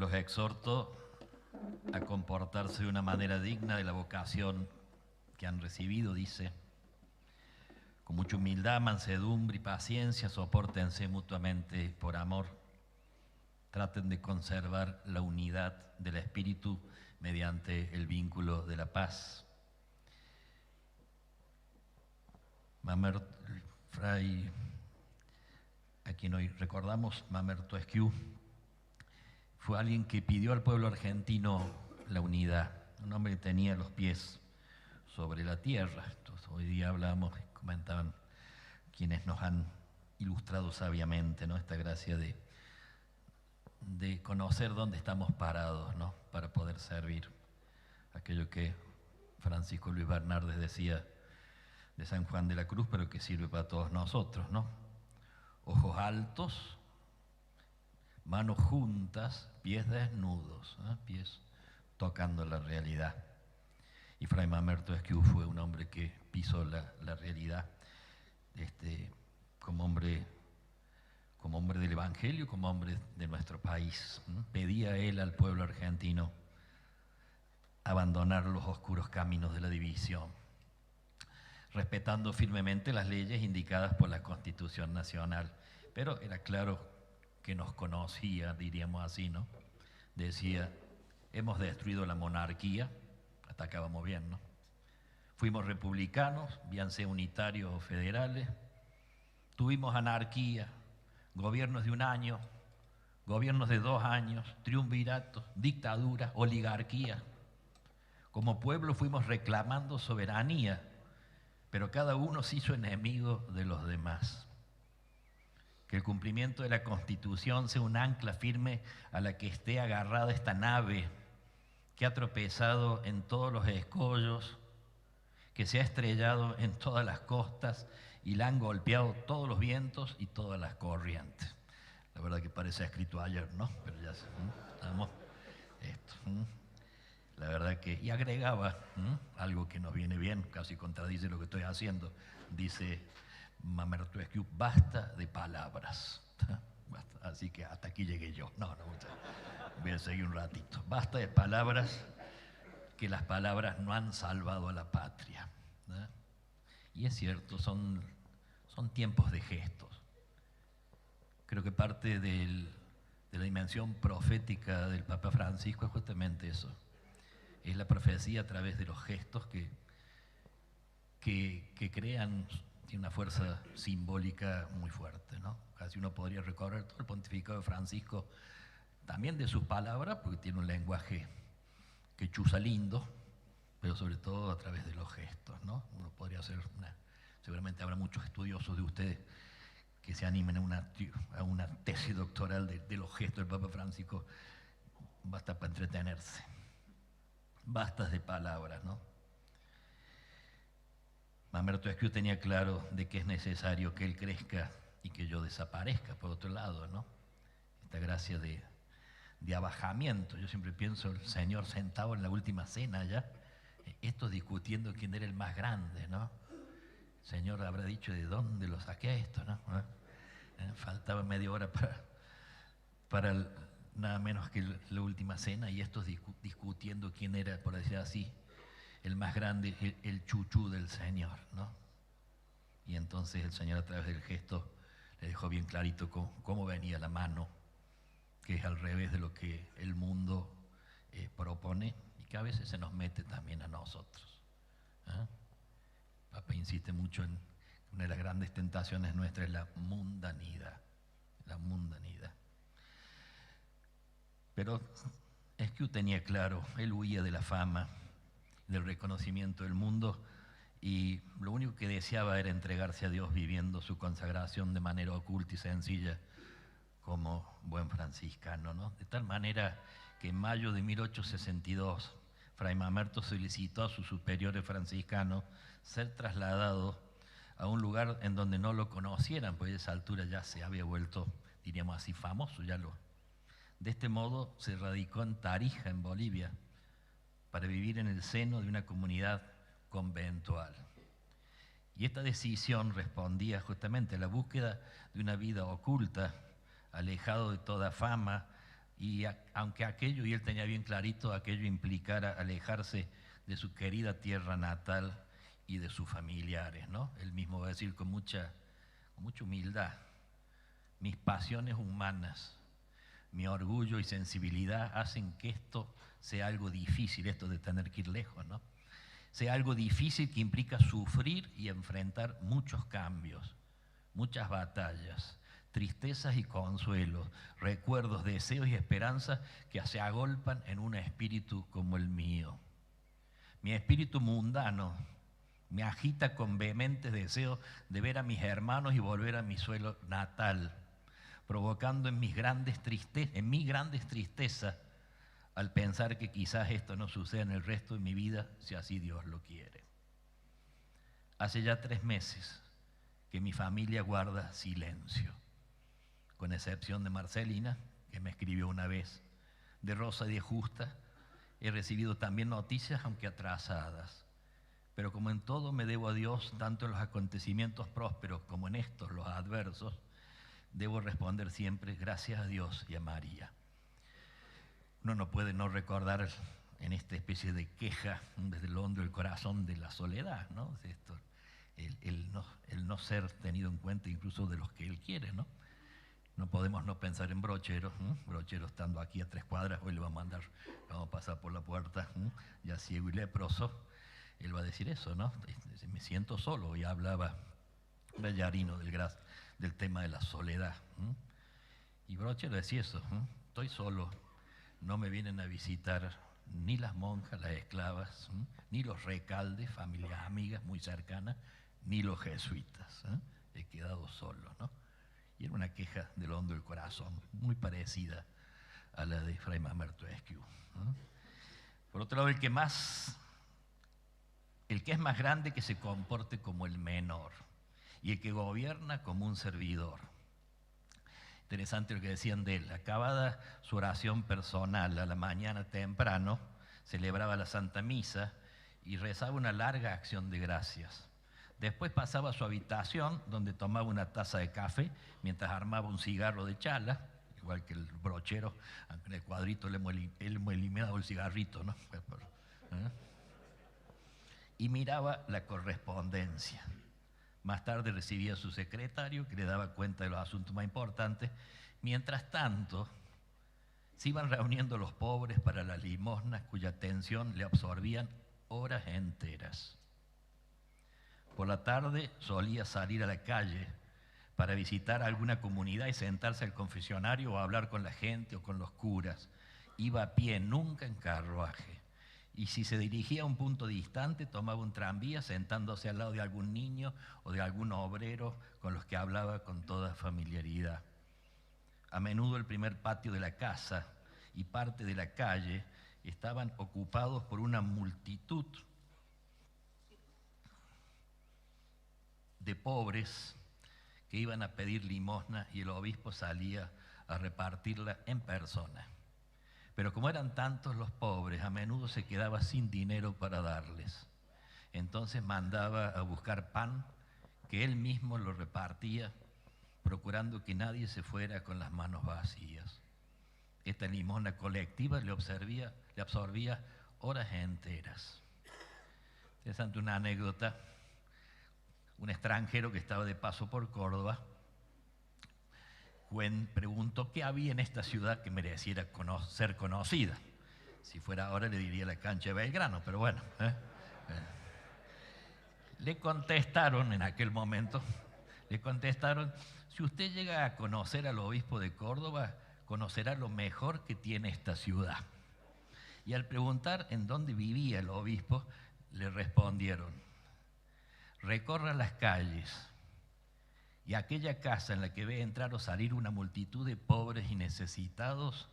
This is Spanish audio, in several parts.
Los exhorto a comportarse de una manera digna de la vocación que han recibido, dice, con mucha humildad, mansedumbre y paciencia, sopórtense mutuamente por amor. Traten de conservar la unidad del espíritu mediante el vínculo de la paz. Fray, a quien hoy recordamos, Mamerto Esquiú, fue alguien que pidió al pueblo argentino la unidad, un hombre que tenía los pies sobre la tierra. Entonces, hoy día hablamos, comentaban quienes nos han ilustrado sabiamente, ¿no?, esta gracia de conocer dónde estamos parados, ¿no?, para poder servir. Aquello que Francisco Luis Bernardes decía de San Juan de la Cruz, pero que sirve para todos nosotros, ¿no? Ojos altos, manos juntas, pies desnudos, ¿eh? Pies tocando la realidad. Y Fray Mamerto Esquiú fue un hombre que pisó la realidad, como hombre del Evangelio, como hombre de nuestro país. Pedía él al pueblo argentino abandonar los oscuros caminos de la división, respetando firmemente las leyes indicadas por la Constitución Nacional. Pero era claro que nos conocía, diríamos así, ¿no? Decía, hemos destruido la monarquía, hasta acá vamos bien, ¿no? Fuimos republicanos, bien sea unitarios o federales, tuvimos anarquía, gobiernos de 1 año, gobiernos de 2 años, triunviratos, dictaduras, oligarquía. Como pueblo fuimos reclamando soberanía, pero cada uno se hizo enemigo de los demás. Que el cumplimiento de la Constitución sea un ancla firme a la que esté agarrada esta nave que ha tropezado en todos los escollos, que se ha estrellado en todas las costas y la han golpeado todos los vientos y todas las corrientes. La verdad que parece escrito ayer, ¿no? Pero ya estamos esto. La verdad que, y agregaba algo que nos viene bien, casi contradice lo que estoy haciendo. Dice Mamerto Esquiú, basta de palabras. Basta. Así que hasta aquí llegué yo. No, voy a seguir un ratito. Basta de palabras, que las palabras no han salvado a la patria, ¿no? Y es cierto, son tiempos de gestos. Creo que parte de la dimensión profética del Papa Francisco es justamente eso. Es la profecía a través de los gestos que crean, tiene una fuerza simbólica muy fuerte, ¿no? Casi uno podría recorrer todo el pontificado de Francisco, también de sus palabras, porque tiene un lenguaje que chuza lindo, pero sobre todo a través de los gestos, ¿no? Uno podría hacer seguramente habrá muchos estudiosos de ustedes que se animen a una tesis doctoral de los gestos del Papa Francisco. Basta para entretenerse. Basta de palabras, ¿no? Mamerto Esquiú tenía claro de que es necesario que él crezca y que yo desaparezca, por otro lado, ¿no? Esta gracia de abajamiento. Yo siempre pienso el Señor sentado en la última cena ya, esto discutiendo quién era el más grande, ¿no? El Señor habrá dicho, ¿de dónde lo saqué esto, no? Faltaba media hora para nada menos que la última cena, y estos discutiendo quién era, por decir así, el más grande, el chuchú del Señor, ¿no? Y entonces el Señor, a través del gesto, le dejó bien clarito cómo venía la mano, que es al revés de lo que el mundo propone y que a veces se nos mete también a nosotros. Papa insiste mucho en una de las grandes tentaciones nuestras, es la mundanidad. La mundanidad. Pero Esquiú tenía claro, él huía de la fama, del reconocimiento del mundo, y lo único que deseaba era entregarse a Dios viviendo su consagración de manera oculta y sencilla, como buen franciscano, ¿no? De tal manera que en mayo de 1862, Fray Mamerto solicitó a sus superiores franciscanos ser trasladado a un lugar en donde no lo conocieran, pues a esa altura ya se había vuelto, diríamos así, famoso. De este modo se radicó en Tarija, en Bolivia, para vivir en el seno de una comunidad conventual. Y esta decisión respondía justamente a la búsqueda de una vida oculta, alejado de toda fama, Y aunque aquello, y él tenía bien clarito, aquello implicara alejarse de su querida tierra natal y de sus familiares, ¿no? Él mismo va a decir con mucha humildad: mis pasiones humanas, mi orgullo y sensibilidad hacen que esto sea algo difícil, esto de tener que ir lejos, ¿no? Sea algo difícil que implica sufrir y enfrentar muchos cambios, muchas batallas, tristezas y consuelos, recuerdos, deseos y esperanzas que se agolpan en un espíritu como el mío. Mi espíritu mundano me agita con vehementes deseos de ver a mis hermanos y volver a mi suelo natal, provocando en mi grandes tristezas al pensar que quizás esto no suceda en el resto de mi vida, si así Dios lo quiere. Hace ya 3 meses que mi familia guarda silencio, con excepción de Marcelina, que me escribió una vez, de Rosa y de Justa. He recibido también noticias, aunque atrasadas, pero como en todo me debo a Dios, tanto en los acontecimientos prósperos como en estos, los adversos, debo responder siempre gracias a Dios y a María. Uno no puede no recordar en esta especie de queja desde el hondo del corazón de la soledad, ¿no? Esto, el no ser tenido en cuenta incluso de los que él quiere, ¿no? No podemos no pensar en Brochero, Brochero estando aquí a 3 cuadras, hoy le va a mandar, vamos a pasar por la puerta, ya ciego y leproso, él va a decir eso, ¿no? Me siento solo, y hablaba Bellarino del tema de la soledad. Y Brochero decía eso, estoy solo, no me vienen a visitar ni las monjas, las esclavas, ni los Recalde, familias amigas muy cercanas, ni los jesuitas. He quedado solo, ¿no? Y era una queja del hondo del corazón, muy parecida a la de Fray Mamerto Esquiu. Por otro lado, el que es más grande, que se comporte como el menor, y el que gobierna como un servidor. Interesante lo que decían de él. Acabada su oración personal a la mañana temprano, celebraba la Santa Misa y rezaba una larga acción de gracias. Después pasaba a su habitación, donde tomaba una taza de café mientras armaba un cigarro de chala, igual que el Brochero, aunque en el cuadrito él hemos eliminado el cigarrito, ¿no? Y miraba la correspondencia. Más tarde recibía a su secretario, que le daba cuenta de los asuntos más importantes. Mientras tanto, se iban reuniendo los pobres para las limosnas, cuya atención le absorbían horas enteras. Por la tarde solía salir a la calle para visitar alguna comunidad y sentarse al confesionario o hablar con la gente o con los curas. Iba a pie, nunca en carruaje. Y si se dirigía a un punto distante, tomaba un tranvía sentándose al lado de algún niño o de algún obrero con los que hablaba con toda familiaridad. A menudo el primer patio de la casa y parte de la calle estaban ocupados por una multitud de pobres que iban a pedir limosna, y el obispo salía a repartirla en persona. Pero como eran tantos los pobres, a menudo se quedaba sin dinero para darles. Entonces mandaba a buscar pan, que él mismo lo repartía, procurando que nadie se fuera con las manos vacías. Esta limosna colectiva le absorbía horas enteras. Interesante una anécdota. Un extranjero que estaba de paso por Córdoba preguntó qué había en esta ciudad que mereciera ser conocida. Si fuera ahora le diría la cancha de Belgrano, pero bueno. Le contestaron en aquel momento, si usted llega a conocer al obispo de Córdoba, conocerá lo mejor que tiene esta ciudad. Y al preguntar en dónde vivía el obispo, le respondieron: recorra las calles y aquella casa en la que ve entrar o salir una multitud de pobres y necesitados,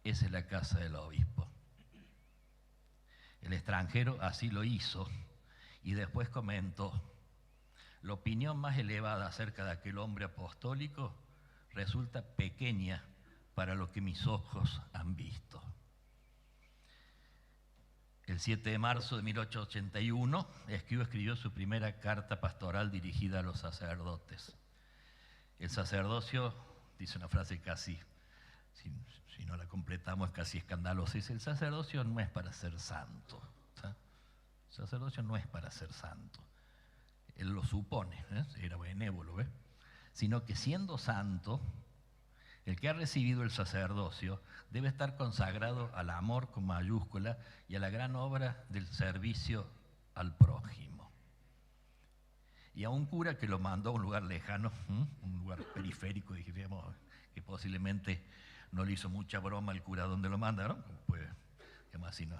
esa es la casa del obispo. El extranjero así lo hizo y después comentó: la opinión más elevada acerca de aquel hombre apostólico resulta pequeña para lo que mis ojos han visto. El 7 de marzo de 1881, Esquiu escribió su primera carta pastoral dirigida a los sacerdotes. El sacerdocio, dice una frase casi, si no la completamos, casi escandalosa. Dice, el sacerdocio no es para ser santo. ¿Sí? El sacerdocio no es para ser santo. Él lo supone, era benévolo, ¿ves? Sino que siendo santo, el que ha recibido el sacerdocio debe estar consagrado al amor con mayúscula y a la gran obra del servicio al prójimo. Y a un cura que lo mandó a un lugar lejano, un lugar periférico, diríamos, que posiblemente no le hizo mucha broma al cura donde lo mandaron, como puede, además, si no,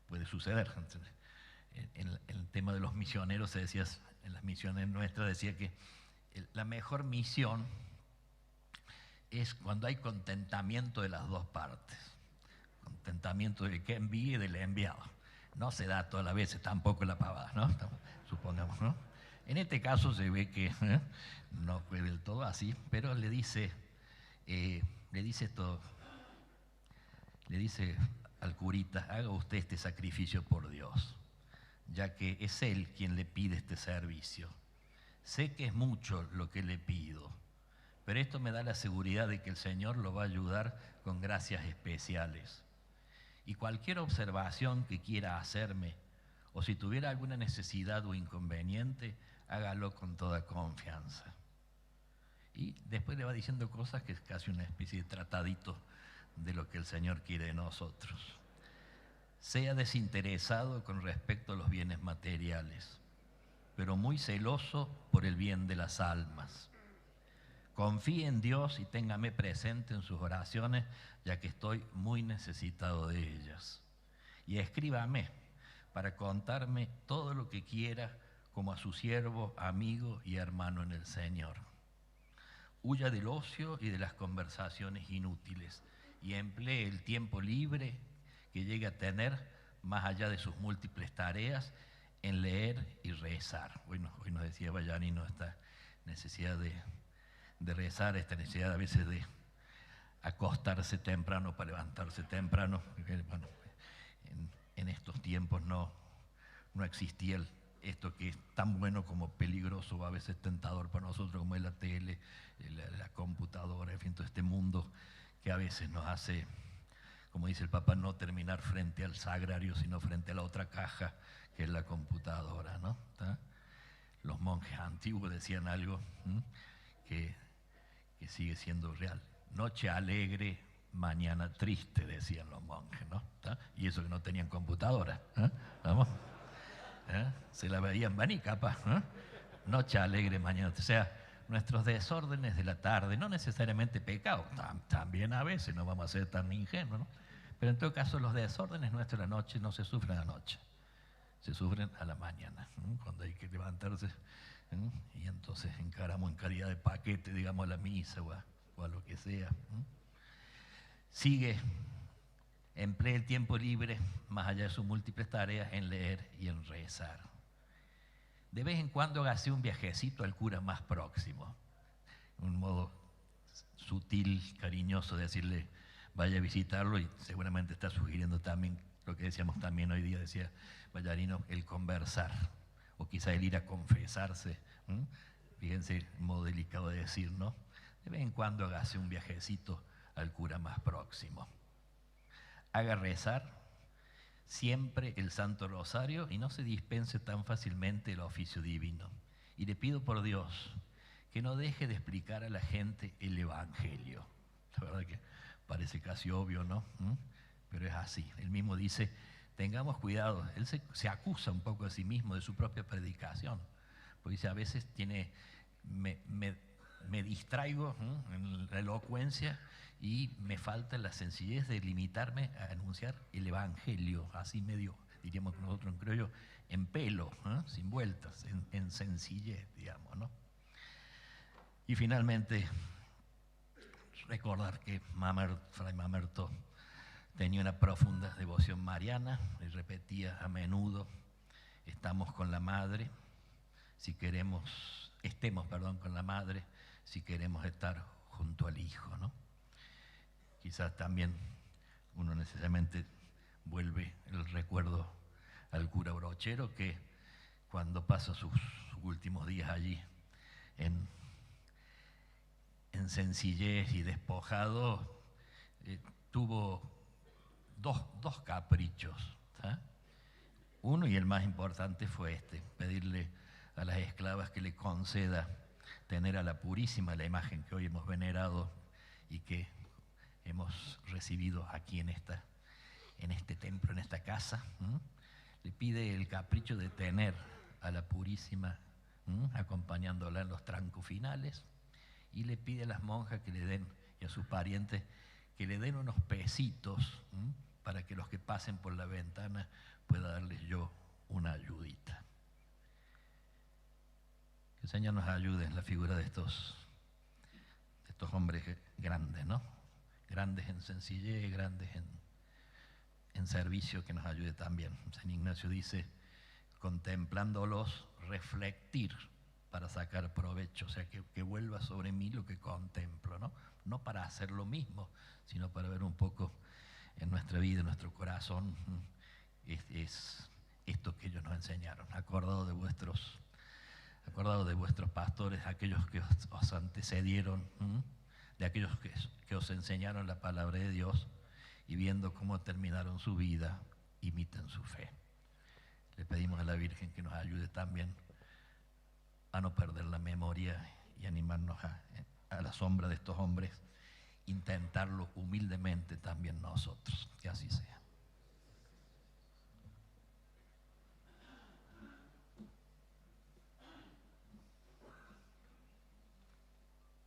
puede suceder. En el tema de los misioneros, se decía, en las misiones nuestras, decía que la mejor misión es cuando hay contentamiento de las dos partes. Contentamiento del que envía y del enviado. No se da todas las veces, tampoco la pavada, ¿no? Supongamos, ¿no? En este caso se ve que no fue del todo así, pero le dice al curita, haga usted este sacrificio por Dios, ya que es Él quien le pide este servicio. Sé que es mucho lo que le pido, pero esto me da la seguridad de que el Señor lo va a ayudar con gracias especiales. Y cualquier observación que quiera hacerme, o si tuviera alguna necesidad o inconveniente, hágalo con toda confianza. Y después le va diciendo cosas que es casi una especie de tratadito de lo que el Señor quiere de nosotros. Sea desinteresado con respecto a los bienes materiales, pero muy celoso por el bien de las almas. Confíe en Dios y téngame presente en sus oraciones, ya que estoy muy necesitado de ellas. Y escríbame para contarme todo lo que quiera como a su siervo, amigo y hermano en el Señor. Huya del ocio y de las conversaciones inútiles y emplee el tiempo libre que llegue a tener, más allá de sus múltiples tareas, en leer y rezar. Hoy nos decía Vallarino esta necesidad de rezar, esta necesidad a veces de acostarse temprano para levantarse temprano. Bueno, en estos tiempos no existía esto que es tan bueno como peligroso, a veces tentador para nosotros, como es la tele, la computadora, en fin, todo este mundo que a veces nos hace, como dice el Papa, no terminar frente al sagrario, sino frente a la otra caja, que es la computadora, ¿no? ¿Tá? Los monjes antiguos decían algo que sigue siendo real. Noche alegre, mañana triste, decían los monjes, ¿no? ¿Tá? Y eso que no tenían computadora. ¿Vamos? Se la veían venir, capaz. Noche alegre, mañana. O sea, nuestros desórdenes de la tarde, no necesariamente pecados, también a veces, no vamos a ser tan ingenuos, ¿no? Pero en todo caso, los desórdenes nuestros de la noche no se sufren a la noche, se sufren a la mañana, cuando hay que levantarse, y entonces encaramos en calidad de paquete, digamos, a la misa o a lo que sea. Sigue. Emplee el tiempo libre, más allá de sus múltiples tareas, en leer y en rezar. De vez en cuando hágase un viajecito al cura más próximo. Un modo sutil, cariñoso de decirle, vaya a visitarlo, y seguramente está sugiriendo también lo que decíamos también hoy día, decía Vallarino, el conversar, o quizá el ir a confesarse. Fíjense el modo delicado de decir, ¿no? De vez en cuando hágase un viajecito al cura más próximo. Haga rezar siempre el Santo Rosario y no se dispense tan fácilmente el oficio divino. Y le pido por Dios que no deje de explicar a la gente el Evangelio. La verdad que parece casi obvio, ¿no? Pero es así. Él mismo dice, tengamos cuidado. Él se acusa un poco a sí mismo de su propia predicación. Porque dice, a veces me distraigo en la elocuencia y me falta la sencillez de limitarme a anunciar el Evangelio, así medio, diríamos nosotros en criollo, en pelo, sin vueltas, en sencillez, digamos, ¿no? Y finalmente, recordar que Fray Mamerto tenía una profunda devoción mariana y repetía a menudo, estemos con la madre con la madre si queremos estar junto al hijo, ¿no? Quizás también uno necesariamente vuelve el recuerdo al cura Brochero, que cuando pasa sus últimos días allí en sencillez y despojado, tuvo dos caprichos. ¿Ah? Uno, y el más importante, fue pedirle a las esclavas que le conceda tener a la Purísima, la imagen que hoy hemos venerado y que hemos recibido aquí en este templo, en esta casa. Le pide el capricho de tener a la Purísima acompañándola en los trancos finales, y le pide a las monjas que le den, y a sus parientes, que le den unos pesitos para que los que pasen por la ventana pueda darles yo una ayudita. Que el Señor nos ayude en la figura de estos hombres grandes, ¿no? Grandes en sencillez, grandes en servicio, que nos ayude también. San Ignacio dice, contemplándolos, reflectir para sacar provecho, o sea, que vuelva sobre mí lo que contemplo, ¿no? No para hacer lo mismo, sino para ver un poco en nuestra vida, en nuestro corazón, es esto que ellos nos enseñaron. Acordado de vuestros pastores, aquellos que os antecedieron, de aquellos que os enseñaron la palabra de Dios, y viendo cómo terminaron su vida, imiten su fe. Le pedimos a la Virgen que nos ayude también a no perder la memoria y animarnos a la sombra de estos hombres, intentarlo humildemente también nosotros. Que así sea.